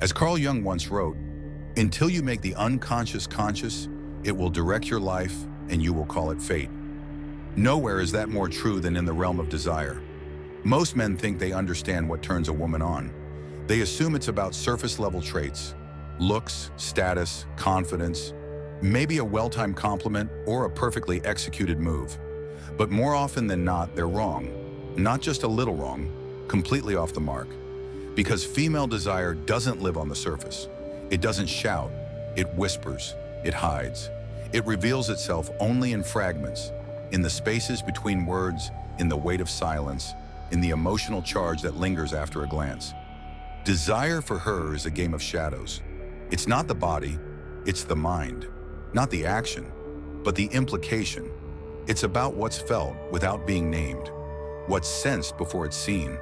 As Carl Jung once wrote, "Until you make the unconscious conscious, it will direct your life and you will call it fate." Nowhere is that more true than in the realm of desire. Most men think they understand what turns a woman on. They assume it's about surface-level traits, looks, status, confidence, maybe a well-timed compliment or a perfectly executed move. But more often than not, they're wrong. Not just a little wrong, completely off the mark. Because female desire doesn't live on the surface. It doesn't shout, it whispers, it hides. It reveals itself only in fragments, in the spaces between words, in the weight of silence, in the emotional charge that lingers after a glance. Desire for her is a game of shadows. It's not the body, it's the mind. Not the action, but the implication. It's about what's felt without being named, what's sensed before it's seen.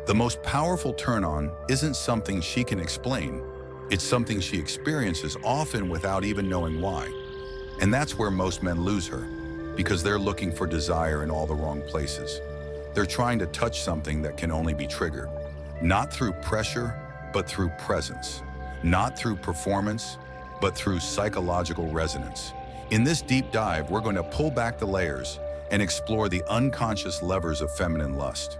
The most powerful turn-on isn't something she can explain. It's something she experiences, often without even knowing why. And that's where most men lose her, because they're looking for desire in all the wrong places. They're trying to touch something that can only be triggered, not through pressure, but through presence. Not through performance, but through psychological resonance. In this deep dive, we're going to pull back the layers and explore the unconscious levers of feminine lust.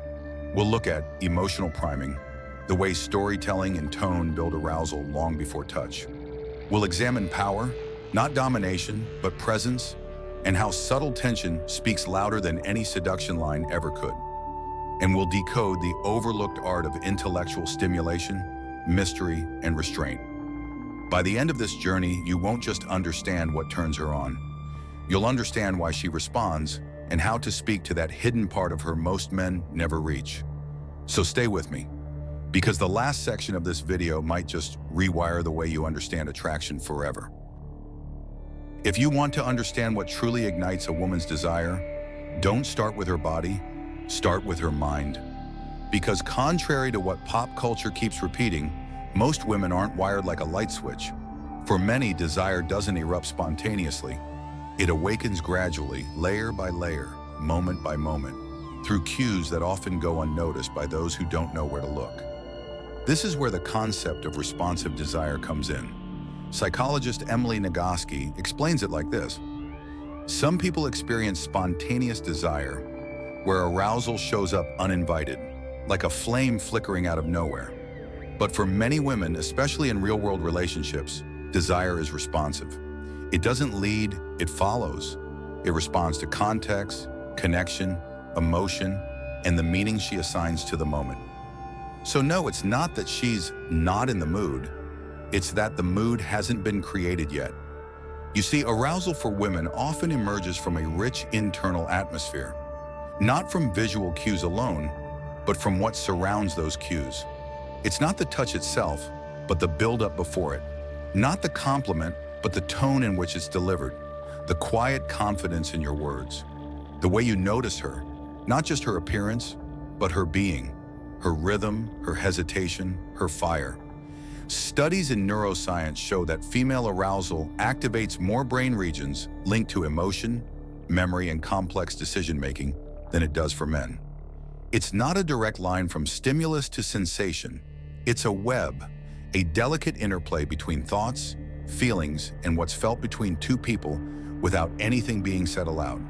We'll look at emotional priming, the way storytelling and tone build arousal long before touch. We'll examine power, not domination, but presence, and how subtle tension speaks louder than any seduction line ever could. And we'll decode the overlooked art of intellectual stimulation, mystery, and restraint. By the end of this journey, you won't just understand what turns her on. You'll understand why she responds and how to speak to that hidden part of her most men never reach. So stay with me, because the last section of this video might just rewire the way you understand attraction forever. If you want to understand what truly ignites a woman's desire, don't start with her body, start with her mind. Because contrary to what pop culture keeps repeating, most women aren't wired like a light switch. For many, desire doesn't erupt spontaneously. It awakens gradually, layer by layer, moment by moment, through cues that often go unnoticed by those who don't know where to look. This is where the concept of responsive desire comes in. Psychologist Emily Nagoski explains it like this. Some people experience spontaneous desire, where arousal shows up uninvited, like a flame flickering out of nowhere. But for many women, especially in real-world relationships, desire is responsive. It doesn't lead, it follows. It responds to context, connection, emotion, and the meaning she assigns to the moment. So no, it's not that she's not in the mood. It's that the mood hasn't been created yet. You see, arousal for women often emerges from a rich internal atmosphere, not from visual cues alone, but from what surrounds those cues. It's not the touch itself, but the build-up before it. Not the compliment, but the tone in which it's delivered. The quiet confidence in your words. The way you notice her, not just her appearance, but her being, her rhythm, her hesitation, her fire. Studies in neuroscience show that female arousal activates more brain regions linked to emotion, memory, and complex decision-making than it does for men. It's not a direct line from stimulus to sensation. It's a web, a delicate interplay between thoughts, feelings, and what's felt between two people without anything being said aloud.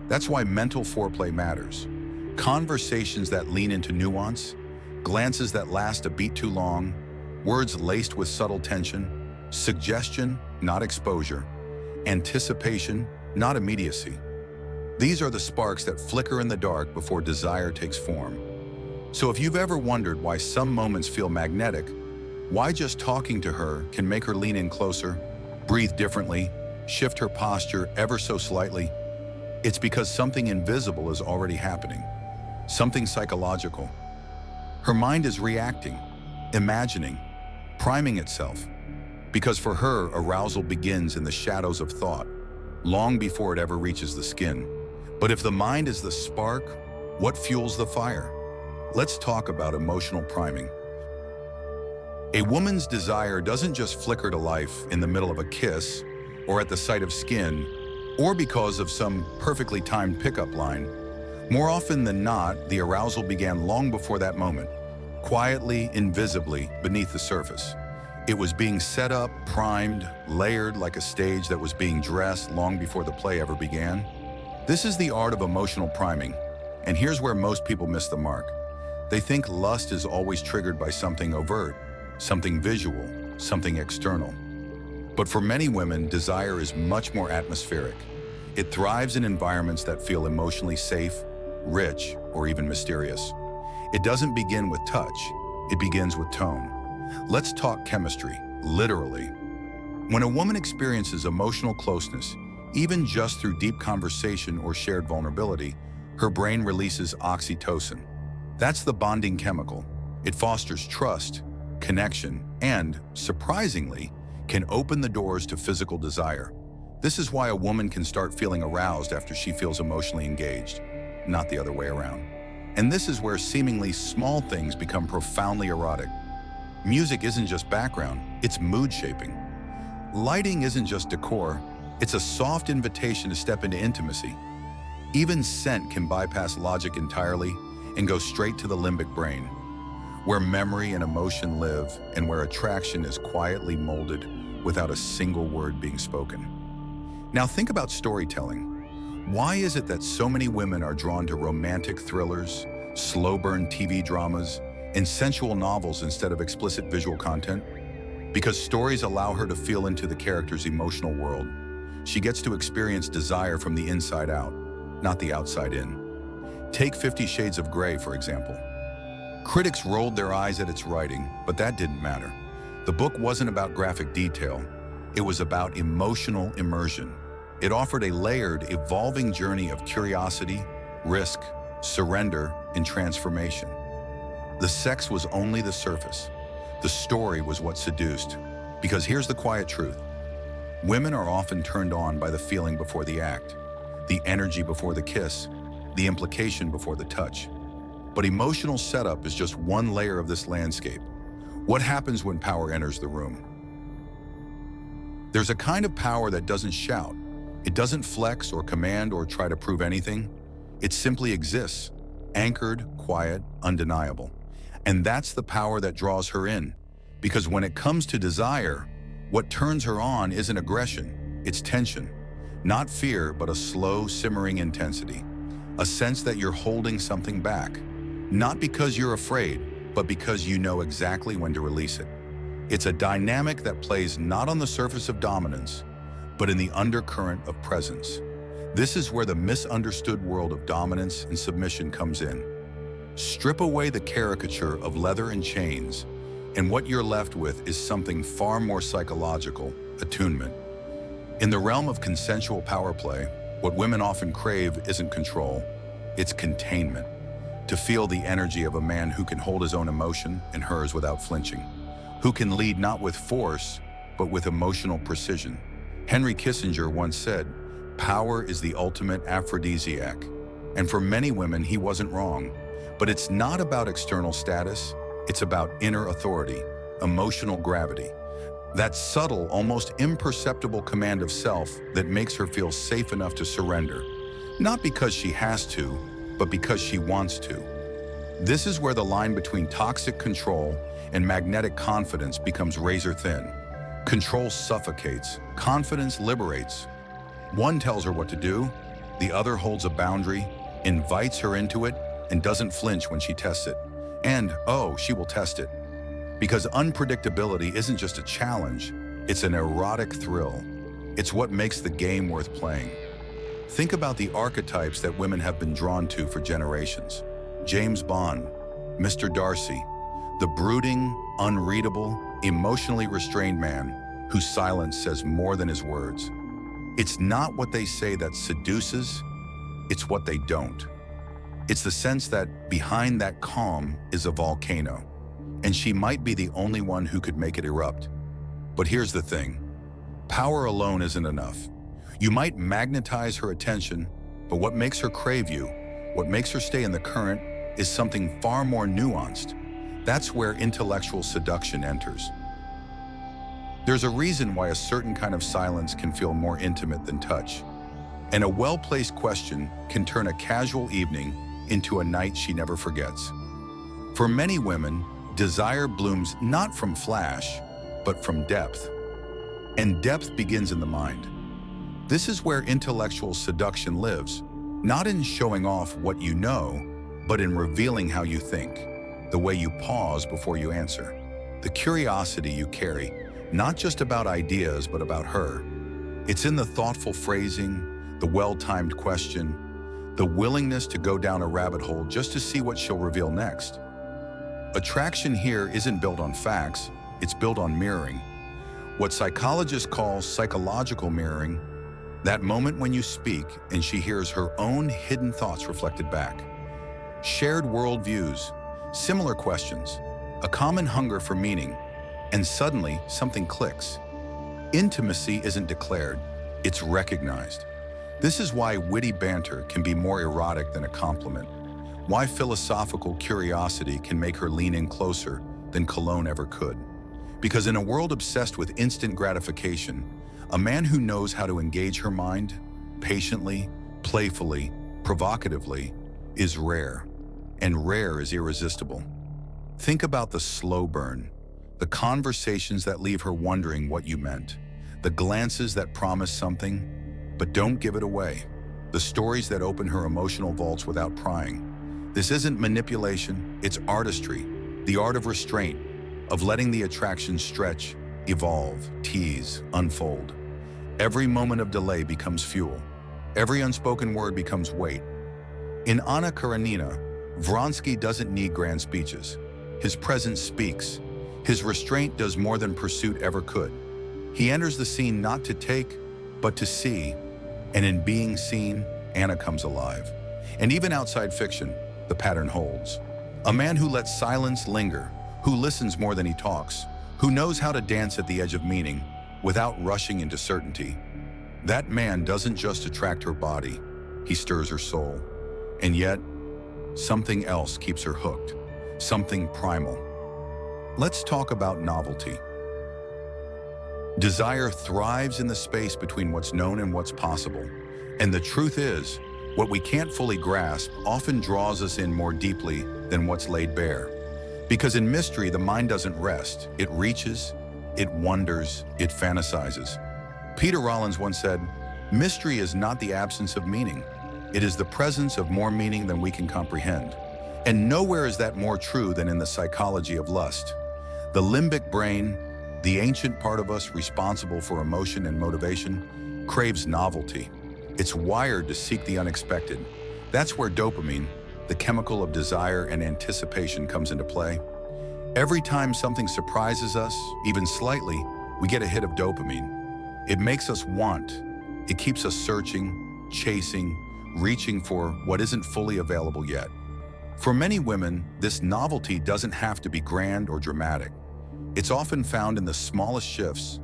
That's why mental foreplay matters. Conversations that lean into nuance, glances that last a beat too long, words laced with subtle tension, suggestion, not exposure, anticipation, not immediacy. These are the sparks that flicker in the dark before desire takes form. So if you've ever wondered why some moments feel magnetic, why just talking to her can make her lean in closer, breathe differently, shift her posture ever so slightly, it's because something invisible is already happening, something psychological. Her mind is reacting, imagining, priming itself, because for her, arousal begins in the shadows of thought, long before it ever reaches the skin. But if the mind is the spark, what fuels the fire? Let's talk about emotional priming. A woman's desire doesn't just flicker to life in the middle of a kiss, or at the sight of skin, or because of some perfectly timed pickup line. More often than not, the arousal began long before that moment, quietly, invisibly, beneath the surface. It was being set up, primed, layered like a stage that was being dressed long before the play ever began. This is the art of emotional priming, and here's where most people miss the mark. They think lust is always triggered by something overt, something visual, something external. But for many women, desire is much more atmospheric. It thrives in environments that feel emotionally safe, rich, or even mysterious. It doesn't begin with touch, it begins with tone. Let's talk chemistry, literally. When a woman experiences emotional closeness, even just through deep conversation or shared vulnerability, her brain releases oxytocin. That's the bonding chemical. It fosters trust, connection, and, surprisingly, can open the doors to physical desire. This is why a woman can start feeling aroused after she feels emotionally engaged, not the other way around. And this is where seemingly small things become profoundly erotic. Music isn't just background, it's mood shaping. Lighting isn't just decor, it's a soft invitation to step into intimacy. Even scent can bypass logic entirely and go straight to the limbic brain, where memory and emotion live and where attraction is quietly molded without a single word being spoken. Now think about storytelling. Why is it that so many women are drawn to romantic thrillers, slow-burn TV dramas, and sensual novels instead of explicit visual content? Because stories allow her to feel into the character's emotional world. She gets to experience desire from the inside out, not the outside in. Take 50 Shades of Grey, for example. Critics rolled their eyes at its writing, but that didn't matter. The book wasn't about graphic detail. It was about emotional immersion. It offered a layered, evolving journey of curiosity, risk, surrender, and transformation. The sex was only the surface. The story was what seduced. Because here's the quiet truth. Women are often turned on by the feeling before the act, the energy before the kiss, the implication before the touch. But emotional setup is just one layer of this landscape. What happens when power enters the room? There's a kind of power that doesn't shout. It doesn't flex or command or try to prove anything. It simply exists, anchored, quiet, undeniable. And that's the power that draws her in. Because when it comes to desire, what turns her on isn't aggression, it's tension. Not fear, but a slow, simmering intensity. A sense that you're holding something back. Not because you're afraid, but because you know exactly when to release it. It's a dynamic that plays not on the surface of dominance, but in the undercurrent of presence. This is where the misunderstood world of dominance and submission comes in. Strip away the caricature of leather and chains, and what you're left with is something far more psychological, attunement. In the realm of consensual power play, what women often crave isn't control, it's containment. To feel the energy of a man who can hold his own emotion and hers without flinching, who can lead not with force, but with emotional precision. Henry Kissinger once said, "Power is the ultimate aphrodisiac." And for many women, he wasn't wrong. But it's not about external status, it's about inner authority, emotional gravity. That subtle, almost imperceptible command of self that makes her feel safe enough to surrender. Not because she has to, but because she wants to. This is where the line between toxic control and magnetic confidence becomes razor thin. Control suffocates, confidence liberates. One tells her what to do, the other holds a boundary, invites her into it, and doesn't flinch when she tests it. And, oh, she will test it. Because unpredictability isn't just a challenge, it's an erotic thrill. It's what makes the game worth playing. Think about the archetypes that women have been drawn to for generations. James Bond, Mr. Darcy, the brooding, unreadable, emotionally restrained man whose silence says more than his words. It's not what they say that seduces, it's what they don't. It's the sense that behind that calm is a volcano, and she might be the only one who could make it erupt. But here's the thing, power alone isn't enough. You might magnetize her attention, but what makes her crave you, what makes her stay in the current, is something far more nuanced. That's where intellectual seduction enters. There's a reason why a certain kind of silence can feel more intimate than touch, and a well-placed question can turn a casual evening into a night she never forgets. For many women, Desire blooms not from flash, but from depth. And depth begins in the mind. This is where intellectual seduction lives, not in showing off what you know, but in revealing how you think, the way you pause before you answer, the curiosity you carry, not just about ideas, but about her. It's in the thoughtful phrasing, the well-timed question, the willingness to go down a rabbit hole just to see what she'll reveal next. Attraction here isn't built on facts, it's built on mirroring. What psychologists call psychological mirroring, that moment when you speak and she hears her own hidden thoughts reflected back. Shared worldviews, similar questions, a common hunger for meaning, and suddenly something clicks. Intimacy isn't declared, it's recognized. This is why witty banter can be more erotic than a compliment, why philosophical curiosity can make her lean in closer than cologne ever could. Because in a world obsessed with instant gratification, a man who knows how to engage her mind, patiently, playfully, provocatively, is rare, and rare is irresistible. Think about the slow burn, the conversations that leave her wondering what you meant, the glances that promise something, but don't give it away, the stories that open her emotional vaults without prying. This isn't manipulation, it's artistry, the art of restraint, of letting the attraction stretch, evolve, tease, unfold. Every moment of delay becomes fuel. Every unspoken word becomes weight. In Anna Karenina, Vronsky doesn't need grand speeches. His presence speaks. His restraint does more than pursuit ever could. He enters the scene not to take, but to see. And in being seen, Anna comes alive. And even outside fiction, the pattern holds. A man who lets silence linger, who listens more than he talks, who knows how to dance at the edge of meaning without rushing into certainty. That man doesn't just attract her body, he stirs her soul. And yet, something else keeps her hooked, something primal. Let's talk about novelty. Desire thrives in the space between what's known and what's possible. And the truth is, what we can't fully grasp often draws us in more deeply than what's laid bare. Because in mystery, the mind doesn't rest. It reaches, it wonders, it fantasizes. Peter Rollins once said, "Mystery is not the absence of meaning. It is the presence of more meaning than we can comprehend." And nowhere is that more true than in the psychology of lust. The limbic brain, the ancient part of us responsible for emotion and motivation, craves novelty. It's wired to seek the unexpected. That's where dopamine, the chemical of desire and anticipation, comes into play. Every time something surprises us, even slightly, we get a hit of dopamine. It makes us want. It keeps us searching, chasing, reaching for what isn't fully available yet. For many women, this novelty doesn't have to be grand or dramatic. It's often found in the smallest shifts,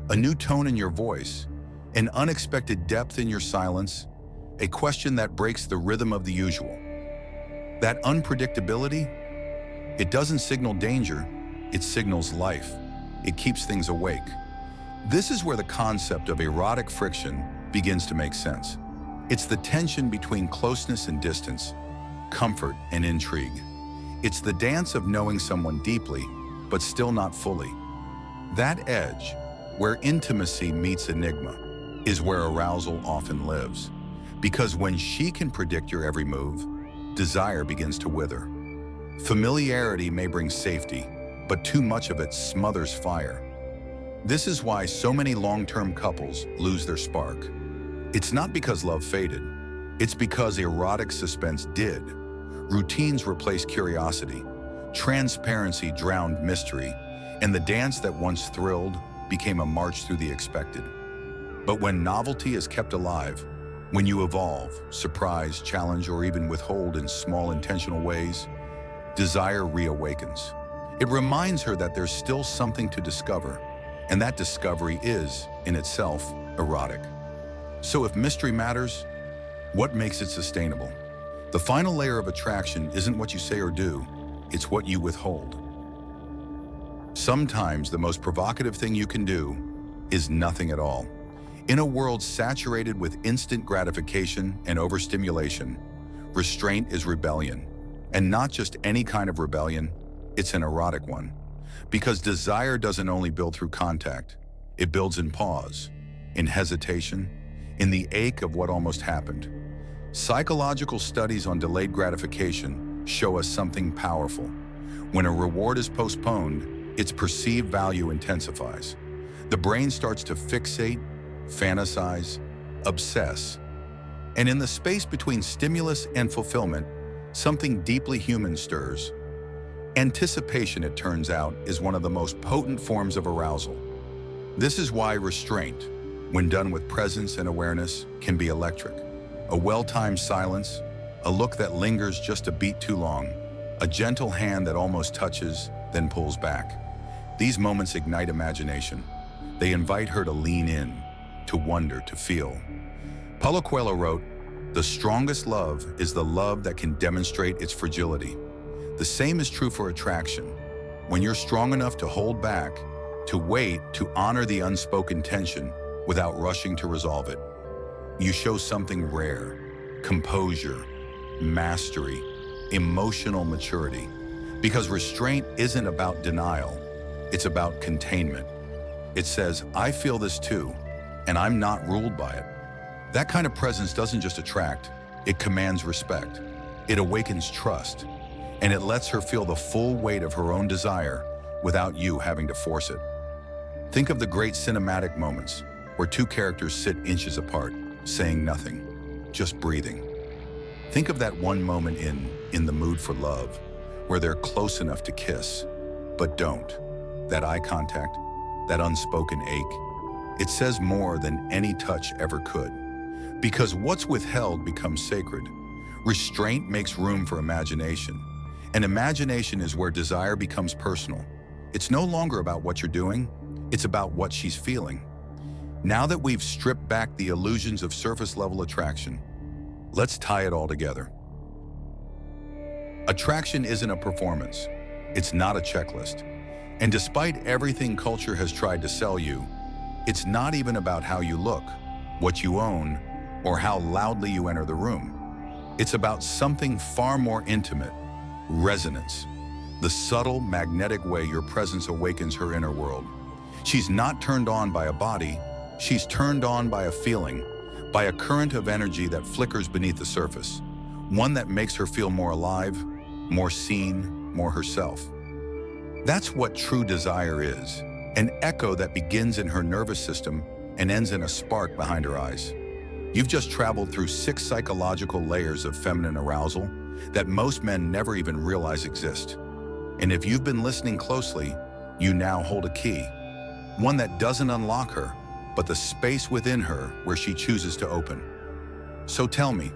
a new tone in your voice, an unexpected depth in your silence, a question that breaks the rhythm of the usual. That unpredictability, it doesn't signal danger, it signals life. It keeps things awake. This is where the concept of erotic friction begins to make sense. It's the tension between closeness and distance, comfort and intrigue. It's the dance of knowing someone deeply, but still not fully. That edge, where intimacy meets enigma, is where arousal often lives. Because when she can predict your every move, desire begins to wither. Familiarity may bring safety, but too much of it smothers fire. This is why so many long-term couples lose their spark. It's not because love faded, it's because erotic suspense did. Routines replaced curiosity, transparency drowned mystery, and the dance that once thrilled became a march through the expected. But when novelty is kept alive, when you evolve, surprise, challenge, or even withhold in small intentional ways, desire reawakens. It reminds her that there's still something to discover, and that discovery is, in itself, erotic. So if mystery matters, what makes it sustainable? The final layer of attraction isn't what you say or do, it's what you withhold. Sometimes the most provocative thing you can do is nothing at all. In a world saturated with instant gratification and overstimulation, restraint is rebellion. And not just any kind of rebellion, it's an erotic one. Because desire doesn't only build through contact, it builds in pause, in hesitation, in the ache of what almost happened. Psychological studies on delayed gratification show us something powerful. When a reward is postponed, its perceived value intensifies. The brain starts to fixate, fantasize, obsess. And in the space between stimulus and fulfillment, something deeply human stirs. Anticipation, it turns out, is one of the most potent forms of arousal. This is why restraint, when done with presence and awareness, can be electric. A well-timed silence, a look that lingers just a beat too long, a gentle hand that almost touches, then pulls back. These moments ignite imagination. They invite her to lean in, to wonder, to feel. Paulo Coelho wrote, "The strongest love is the love that can demonstrate its fragility." The same is true for attraction. When you're strong enough to hold back, to wait, to honor the unspoken tension without rushing to resolve it, you show something rare: composure, mastery, emotional maturity. Because restraint isn't about denial, it's about containment. It says, I feel this too, and I'm not ruled by it. That kind of presence doesn't just attract, it commands respect. It awakens trust, and it lets her feel the full weight of her own desire without you having to force it. Think of the great cinematic moments where two characters sit inches apart, saying nothing, just breathing. Think of that one moment in The Mood for Love, where they're close enough to kiss, but don't. That eye contact, that unspoken ache, it says more than any touch ever could. Because what's withheld becomes sacred. Restraint makes room for imagination. And imagination is where desire becomes personal. It's no longer about what you're doing, it's about what she's feeling. Now that we've stripped back the illusions of surface-level attraction, let's tie it all together. Attraction isn't a performance. It's not a checklist. And despite everything culture has tried to sell you, it's not even about how you look, what you own, or how loudly you enter the room. It's about something far more intimate: resonance. The subtle, magnetic way your presence awakens her inner world. She's not turned on by a body, she's turned on by a feeling, by a current of energy that flickers beneath the surface, one that makes her feel more alive, more seen, more herself. That's what true desire is, an echo that begins in her nervous system and ends in a spark behind her eyes. You've just traveled through 6 psychological layers of feminine arousal that most men never even realize exist. And if you've been listening closely, you now hold a key, one that doesn't unlock her, but the space within her where she chooses to open. So tell me,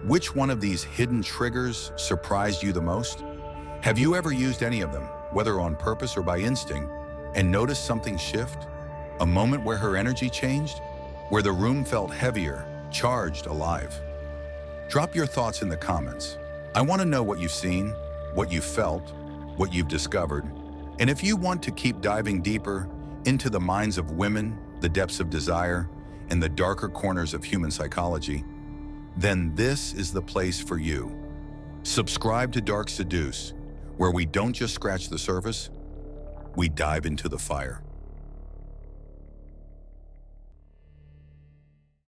which one of these hidden triggers surprised you the most? Have you ever used any of them, whether on purpose or by instinct, and noticed something shift? A moment where her energy changed? Where the room felt heavier, charged, alive? Drop your thoughts in the comments. I want to know what you've seen, what you've felt, what you've discovered. And if you want to keep diving deeper into the minds of women, the depths of desire, and the darker corners of human psychology, then this is the place for you. Subscribe to Dark Seduce, where we don't just scratch the surface, we dive into the fire.